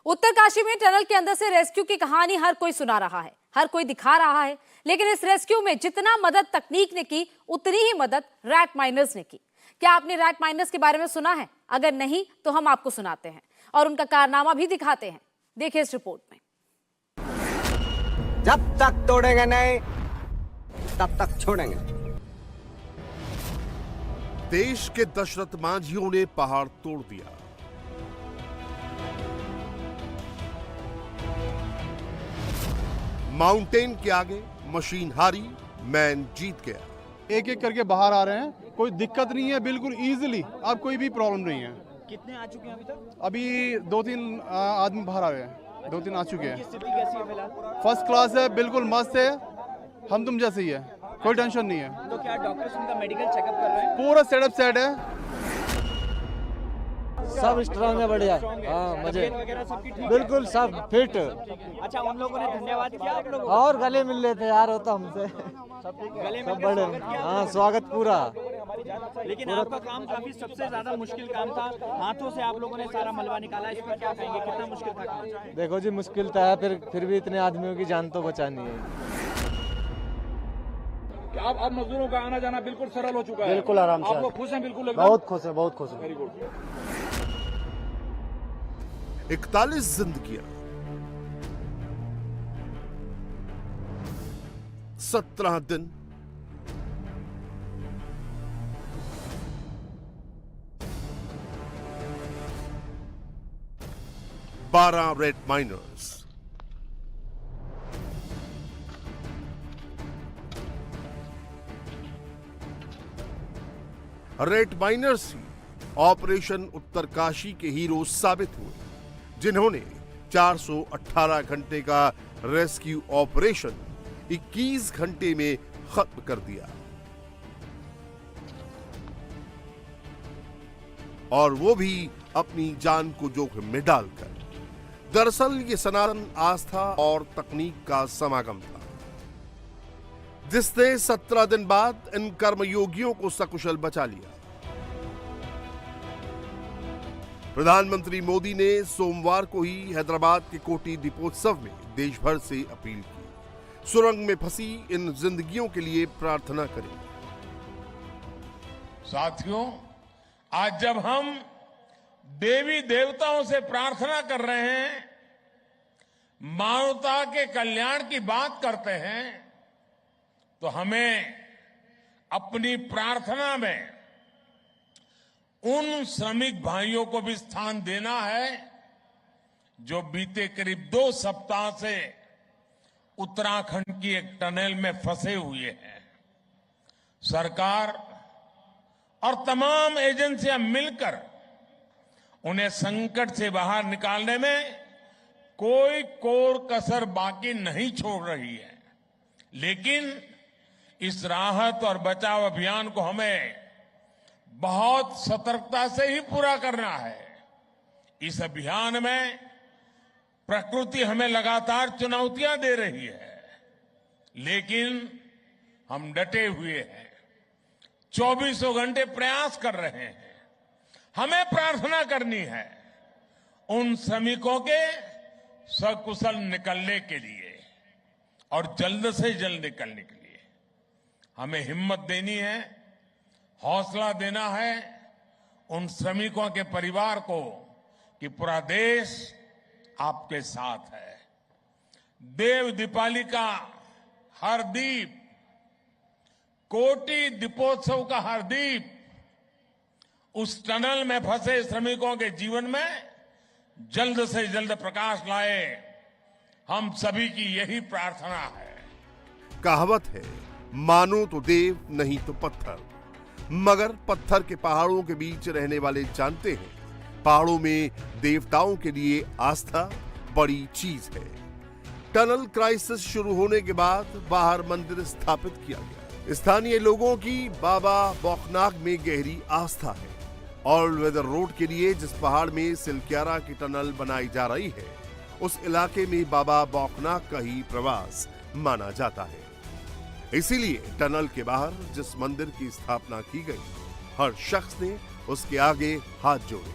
उत्तरकाशी में टनल के अंदर से रेस्क्यू की कहानी हर कोई सुना रहा है, हर कोई दिखा रहा है, लेकिन इस रेस्क्यू में जितना मदद तकनीक ने की, उतनी ही मदद रैट माइनर्स ने की। क्या आपने रैट माइनर्स के बारे में सुना है? अगर नहीं तो हम आपको सुनाते हैं और उनका कारनामा भी दिखाते हैं। देखिए इस रिपोर्ट में। जब तक तोड़ेंगे नहीं तब तक छोड़ेंगे। देश के दशरथ मांझियों ने पहाड़ तोड़ दिया। माउंटेन के आगे मशीन हारी, मैन जीत गया। एक एक करके बाहर आ रहे हैं, कोई दिक्कत नहीं है, बिल्कुल इजीली, अब कोई भी प्रॉब्लम नहीं है। कितने आ चुके हैं अभी तक? अभी 2-3 आदमी बाहर आ गए हैं, 2-3 आ चुके हैं। स्थिति कैसी है फिलहाल? फर्स्ट क्लास है, बिल्कुल मस्त है, हम तुम जैसे ही है, कोई टेंशन नहीं है। तो क्या डॉक्टर्स उनका मेडिकल चेकअप कर रहे हैं? पूरा सेटअप सेट है, सब स्ट्रांग है, बढ़िया। हाँ, मजे वगैरह सबकी ठीक बिल्कुल सब फिट। है? अच्छा, उन लोगों ने धन्यवाद किया आप लोगों और गले मिल लेते यार, होता हमसे गले सब मिलकर बड़े। स्वागत किया? हाँ, स्वागत पूरा। लेकिन आपका काम काफी सबसे ज्यादा मुश्किल काम था, हाथों से आप लोगों ने सारा मलबा निकाला, इस पर क्या कहेंगे, कितना मुश्किल था काम? देखो जी, मुश्किल तो है, फिर भी इतने आदमियों की जान तो बचानी है। अब मजदूरों का आना जाना बिल्कुल सरल हो चुका है। बिल्कुल आराम से। आप लोग खुश हैं? बिल्कुल एकदम? बहुत खुश है, बहुत खुश है। Very good. 41 जिंदगियां, 17 दिन, 12 रेड माइनर्स। रेड माइनर्स ही ऑपरेशन उत्तरकाशी के हीरो साबित हुए, जिन्होंने 418 घंटे का रेस्क्यू ऑपरेशन 21 घंटे में खत्म कर दिया, और वो भी अपनी जान को जोखिम में डालकर। दरअसल ये सनातन आस्था और तकनीक का समागम था, जिसने 17 दिन बाद इन कर्मयोगियों को सकुशल बचा लिया। प्रधानमंत्री मोदी ने सोमवार को ही हैदराबाद के कोटी दीपोत्सव में देश भर से अपील की, सुरंग में फंसी इन जिंदगियों के लिए प्रार्थना करें। साथियों, आज जब हम देवी देवताओं से प्रार्थना कर रहे हैं, मानवता के कल्याण की बात करते हैं, तो हमें अपनी प्रार्थना में उन श्रमिक भाइयों को भी स्थान देना है जो बीते करीब 2 सप्ताह से उत्तराखंड की एक टनल में फंसे हुए हैं। सरकार और तमाम एजेंसियां मिलकर उन्हें संकट से बाहर निकालने में कोई कोर कसर बाकी नहीं छोड़ रही है, लेकिन इस राहत और बचाव अभियान को हमें बहुत सतर्कता से ही पूरा करना है। इस अभियान में प्रकृति हमें लगातार चुनौतियां दे रही है, लेकिन हम डटे हुए हैं, 24 घंटे प्रयास कर रहे हैं। हमें प्रार्थना करनी है उन श्रमिकों के सकुशल निकलने के लिए और जल्द से जल्द निकलने के लिए। हमें हिम्मत देनी है, हौसला देना है उन श्रमिकों के परिवार को कि पूरा देश आपके साथ है। देव दीपावली का हर दीप, कोटी दीपोत्सव का हर दीप उस टनल में फंसे श्रमिकों के जीवन में जल्द से जल्द प्रकाश लाए, हम सभी की यही प्रार्थना है। कहावत है, मानो तो देव नहीं तो पत्थर, मगर पत्थर के पहाड़ों के बीच रहने वाले जानते हैं, पहाड़ों में देवताओं के लिए आस्था बड़ी चीज है। टनल क्राइसिस शुरू होने के बाद बाहर मंदिर स्थापित किया गया। स्थानीय लोगों की बाबा बौखनाक में गहरी आस्था है। ऑल वेदर रोड के लिए जिस पहाड़ में सिलक्यारा की टनल बनाई जा रही है, उस इलाके में बाबा बौखनाक का ही प्रवास माना जाता है। इसीलिए टनल के बाहर जिस मंदिर की स्थापना की गई, हर शख्स ने उसके आगे हाथ जोड़े।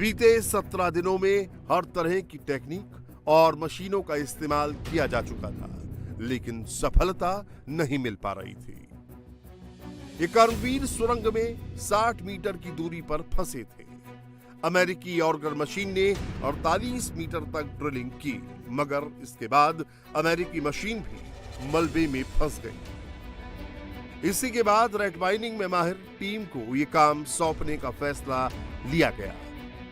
बीते 17 दिनों में हर तरह की टेक्निक और मशीनों का इस्तेमाल किया जा चुका था, लेकिन सफलता नहीं मिल पा रही थी। ये कर्मवीर सुरंग में 60 मीटर की दूरी पर फंसे थे। अमेरिकी ऑर्गर मशीन ने 48 मीटर तक ड्रिलिंग की, मगर इसके बाद अमेरिकी मशीन भी मलबे में फंस गई। इसी के बाद रेत माइनिंग में माहिर टीम को यह काम सौंपने का फैसला लिया गया।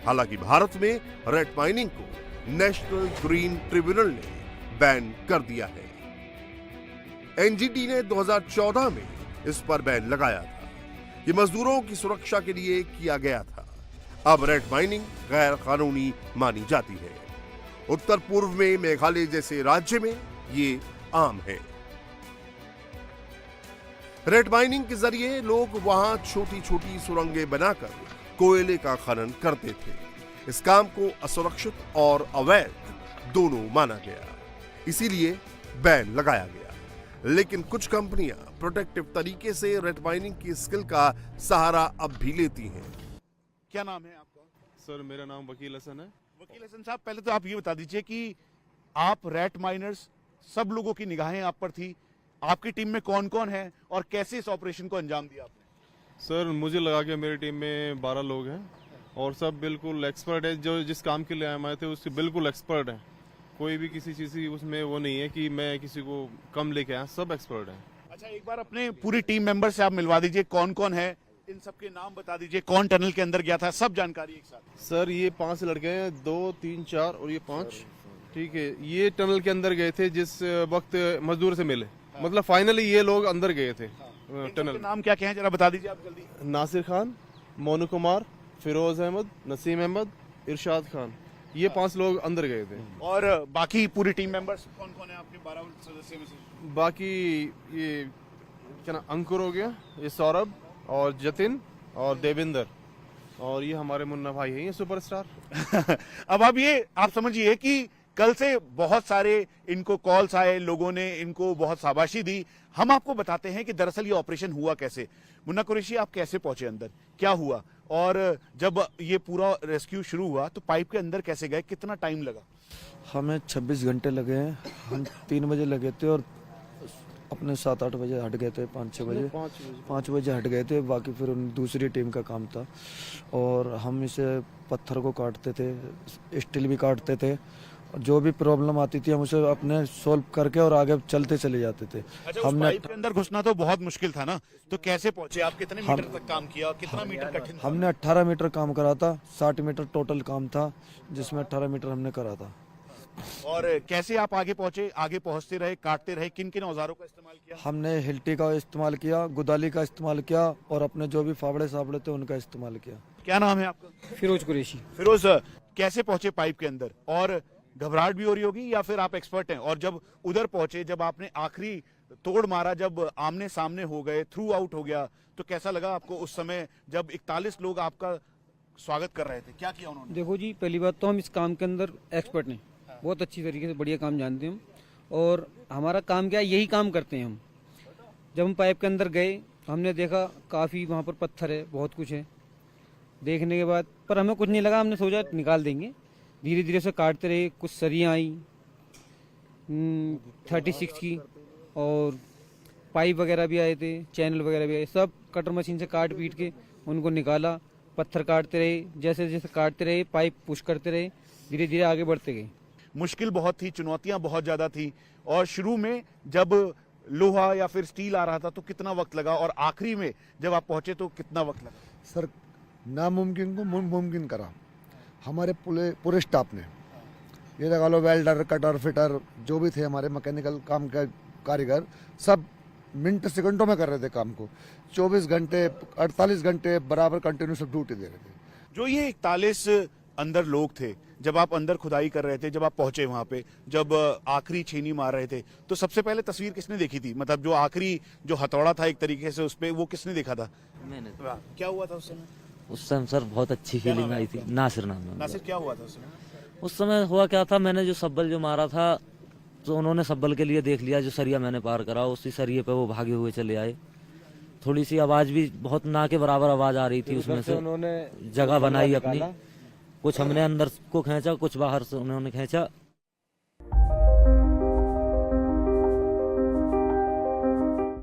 हालांकि भारत में रेत माइनिंग को नेशनल ग्रीन ट्रिब्यूनल ने बैन कर दिया है। एनजीटी ने 2014 में इस पर बैन लगाया था। ये मजदूरों की सुरक्षा के लिए किया गया था। अब रेत माइनिंग गैर कानूनी मानी जाती है। उत्तर पूर्व में मेघालय जैसे राज्य में ये आम है। रेत माइनिंग के जरिए लोग वहां छोटी छोटी सुरंगें बनाकर कोयले का खनन करते थे। इस काम को असुरक्षित और अवैध दोनों माना गया, इसीलिए बैन लगाया गया। लेकिन कुछ कंपनियां प्रोटेक्टिव तरीके से रेत माइनिंग की स्किल का सहारा अब भी लेती हैं। क्या नाम है आपका? सर मेरा नाम वकील हसन है। वकील हसन साहब, पहले तो आप ये बता दीजिए कि आप रेत माइनर्स, सब लोगों की निगाहें आप पर थी, आपकी टीम में कौन कौन है और कैसे इस ऑपरेशन को अंजाम दिया आपने? सर मुझे लगा कि मेरी टीम में 12 लोग हैं और सब बिल्कुल एक्सपर्ट है। जो जिस काम के लिए आए थे उसके बिल्कुल एक्सपर्ट हैं। कोई भी किसी चीज की उसमें वो नहीं है कि मैं किसी को कम लेके आया, सब एक्सपर्ट हैं। अच्छा, एक बार अपने पूरी टीम मेंबर से आप मिलवा दीजिए, कौन कौन है, इन सबके नाम बता दीजिए, कौन टनल के अंदर गया था, सब जानकारी एक साथ। सर ये 5 लड़के हैं, 2, 3, 4 और ये 5, ठीक है। ये टनल के अंदर गए थे जिस वक्त मजदूर से मिले, मतलब फाइनली ये लोग अंदर गए थे टनल। नाम क्या क्या है जरा बता दीजिए आप जल्दी। नासिर खान, मोनू कुमार, फिरोज अहमद, नसीम अहमद, इरशाद खान, ये 5 लोग अंदर गए थे। और बाकी पूरी टीम मेंबर्स कौन कौन है आपके 12 सदस्य में से? बाकी ये क्या ना, अंकुर हो गया, ये सौरभ और जतिन और देवेंद्र, और ये हमारे मुन्ना भाई हैं, ये सुपरस्टार। अब आप समझिए कि कल से बहुत सारे इनको कॉल्स आए, लोगों ने इनको बहुत शाबाशी दी। हम आपको बताते हैं कि दरअसल ये ऑपरेशन हुआ कैसे। मुन्ना कुरैशी, आप कैसे पहुंचे अंदर, क्या हुआ, और जब ये पूरा रेस्क्यू शुरू हुआ तो पाइप के अंदर कैसे गए, कितना टाइम लगा? हमें 26 घंटे लगे हैं। हम 3 बजे लगे थे और अपने 7-8 बजे हट गए थे, 5 बजे हट गए थे। बाकी फिर दूसरी टीम का काम था और हम इसे पत्थर को काटते थे, स्टील भी काटते थे। जो भी प्रॉब्लम आती थी हम उसे अपने सोल्व करके और आगे चलते चले जाते थे। अच्छा, हमने पाइप के अंदर घुसना तो बहुत मुश्किल था ना, तो कैसे पहुंचे आप? कितने मीटर तक काम किया, कितना मीटर कठिन था? हमने 18 मीटर काम करा था। 60 मीटर टोटल काम था, जिसमें 18 मीटर हमने करा था। और कैसे आप आगे पहुंचे, आगे पहुंचते रहे, काटते रहे, किन किन औजारों का इस्तेमाल किया? हमने हिल्टी का इस्तेमाल किया, गुदाली का इस्तेमाल किया और अपने जो भी फावड़े सावड़े थे उनका इस्तेमाल किया। क्या नाम है आपका? फिरोज कुरैशी। फिरोज, कैसे पहुंचे पाइप के अंदर, और घबराहट भी हो रही होगी या फिर आप एक्सपर्ट हैं? और जब उधर पहुंचे, जब आपने आखिरी तोड़ मारा, जब आमने सामने हो गए, थ्रू आउट हो गया, तो कैसा लगा आपको उस समय जब 41 लोग आपका स्वागत कर रहे थे? क्या किया उन्होंने? देखो जी, पहली बात तो हम इस काम के अंदर एक्सपर्ट हैं, बहुत अच्छी तरीके से बढ़िया काम जानते हैं हम। और हमारा काम क्या है, यही काम करते हैं हम। जब हम पाइप के अंदर गए हमने देखा काफ़ी वहाँ पर पत्थर है, बहुत कुछ है। देखने के बाद पर हमें कुछ नहीं लगा, हमने सोचा निकाल देंगे। धीरे धीरे से काटते रहे, कुछ सरियाँ आई 36 की, और पाइप वगैरह भी आए थे, चैनल वगैरह भी आए, सब कटर मशीन से काट पीट के उनको निकाला। पत्थर काटते रहे, जैसे जैसे काटते रहे पाइप पुश करते रहे, धीरे धीरे आगे बढ़ते गए। मुश्किल बहुत थी, चुनौतियां बहुत ज्यादा थी। और शुरू में जब लोहा या फिर स्टील आ रहा था तो कितना वक्त लगा, और आखिरी में जब आप पहुंचे तो कितना वक्त लगा? सर, नामुमकिन को मुमकिन करा हमारे पूरे स्टाफ ने। ये लगा लो, वेल्डर, कटर, फिटर, जो भी थे हमारे मैकेनिकल काम के कारीगर, सब मिनट सेकंडों में कर रहे थे काम को। 24 घंटे 48 घंटे बराबर कंटिन्यू सब ड्यूटी दे रहे थे। जो ये 41 अंदर लोग थे, जब आप अंदर खुदाई कर रहे थे, जब आप पहुंचे वहां पे, जब आखिरी छेनी मार रहे थे, तो सबसे पहले तस्वीर किसने देखी थी? मतलब जो आखिरी जो हथौड़ा था एक तरीके से उस पे, वो किसने देखा था? मैंने। क्या हुआ था उस समय? उस समय सर बहुत अच्छी फीलिंग आई थी। नासिर नाम है। नासिर, क्या हुआ था उस समय? उस समय हुआ क्या था, मैंने जो सब्बल जो मारा था तो उन्होंने सब्बल के लिए देख लिया, जो सरिया मैंने पार करा उसी सरिये पे वो भागे हुए चले आए। थोड़ी सी आवाज भी बहुत ना के बराबर आवाज आ रही थी उसमें से, उन्होंने जगह बनाई अपनी, कुछ हमने अंदर को खींचा, कुछ बाहर से उन्होंने खींचा।